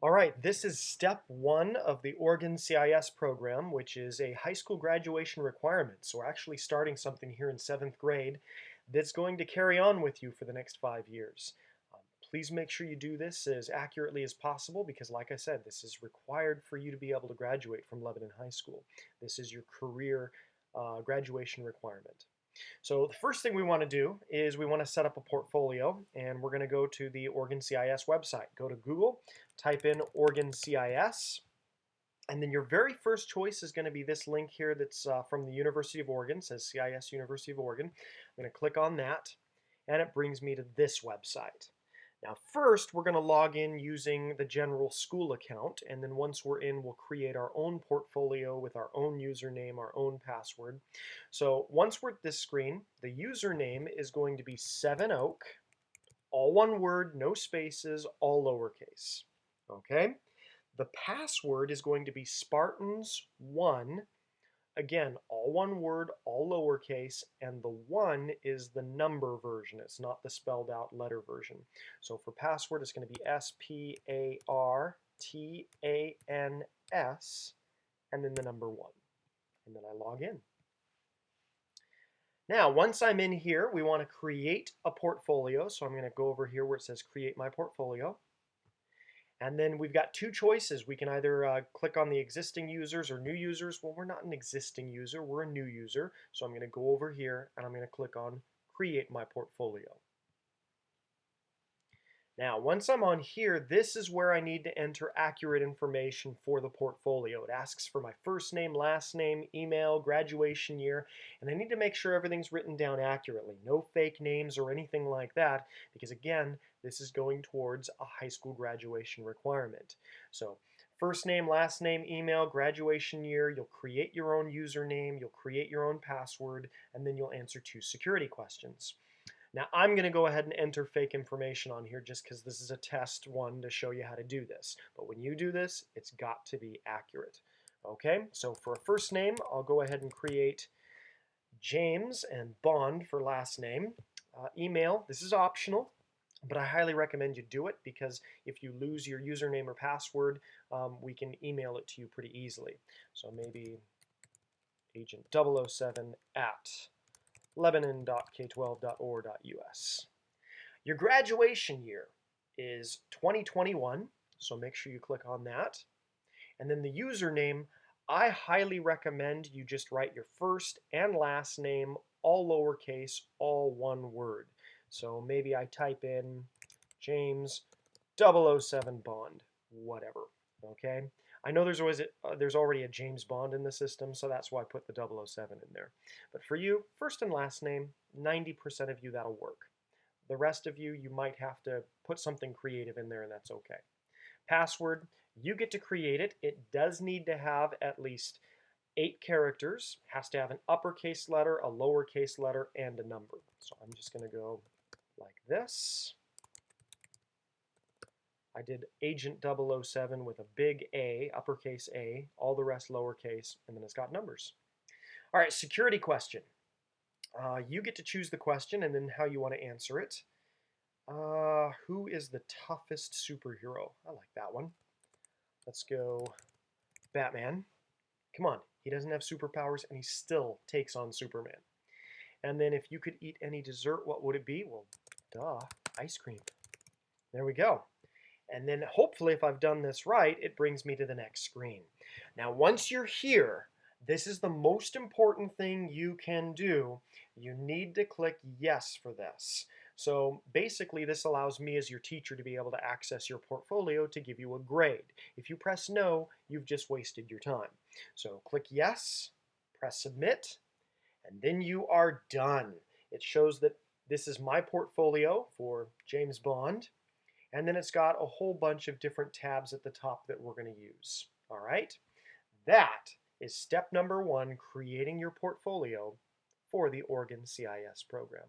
All right, this is step one of the Oregon CIS program, which is a high school graduation requirement. So we're actually starting something here in seventh grade that's going to carry on with you for the next 5 years. Please make sure you do this as accurately as possible because, like I said, this is required for you to be able to graduate from Lebanon High School. This is your career graduation requirement. So the first thing we want to do is we want to set up a portfolio, and we're going to go to the Oregon CIS website. Go to Google, type in Oregon CIS, and then your very first choice is going to be this link here that's from the University of Oregon. It says CIS University of Oregon. I'm going to click on that, and it brings me to this website. Now first, we're going to log in using the general school account, and then once we're in, we'll create our own portfolio with our own username, our own password. So once we're at this screen, the username is going to be 7oak, all one word, no spaces, all lowercase. Okay? The password is going to be Spartans1. Again, all one word, all lowercase, and the 1 is the number version. It's not the spelled out letter version. So for password, it's going to be SPARTANS, and then the number 1. And then I log in. Now, once I'm in here, we want to create a portfolio. So I'm going to go over here where it says create my portfolio. And then we've got two choices. We can either click on the existing users or new users. Well, we're not an existing user, we're a new user. So I'm going to go over here and I'm going to click on create my portfolio. Now, once I'm on here, this is where I need to enter accurate information for the portfolio. It asks for my first name, last name, email, graduation year, and I need to make sure everything's written down accurately. No fake names or anything like that, because again, this is going towards a high school graduation requirement. So, first name, last name, email, graduation year, you'll create your own username, you'll create your own password, and then you'll answer 2 security questions. Now I'm going to go ahead and enter fake information on here just because this is a test one to show you how to do this. But when you do this, it's got to be accurate. Okay, so for a first name, I'll go ahead and create James and Bond for last name. Email, this is optional, but I highly recommend you do it because if you lose your username or password, we can email it to you pretty easily. So maybe agent007 at lebanon.k12.or.us. Your graduation year is 2021, so make sure you click on that. And then the username, I highly recommend you just write your first and last name, all lowercase, all one word. So maybe I type in James007 Bond, whatever, okay? I know there's already a James Bond in the system, so that's why I put the 007 in there. But for you, first and last name, 90% of you, that'll work. The rest of you, you might have to put something creative in there, and that's okay. Password, you get to create it. It does need to have at least 8 characters, has to have an uppercase letter, a lowercase letter, and a number. So I'm just going to go like this. I did agent007 with a big A, uppercase A, all the rest lowercase, and then it's got numbers. All right, security question. You get to choose the question and then how you want to answer it. Who is the toughest superhero? I like that one. Let's go Batman. Come on, he doesn't have superpowers and he still takes on Superman. And then if you could eat any dessert, what would it be? Well, duh, ice cream. There we go. And then hopefully if I've done this right, it brings me to the next screen. Now once you're here, this is the most important thing you can do. You need to click yes for this. So basically this allows me as your teacher to be able to access your portfolio to give you a grade. If you press no, you've just wasted your time. So click yes, press submit, and then you are done. It shows that this is my portfolio for James Bond. And then it's got a whole bunch of different tabs at the top that we're going to use. All right? That is step number 1, creating your portfolio for the Oregon CIS program.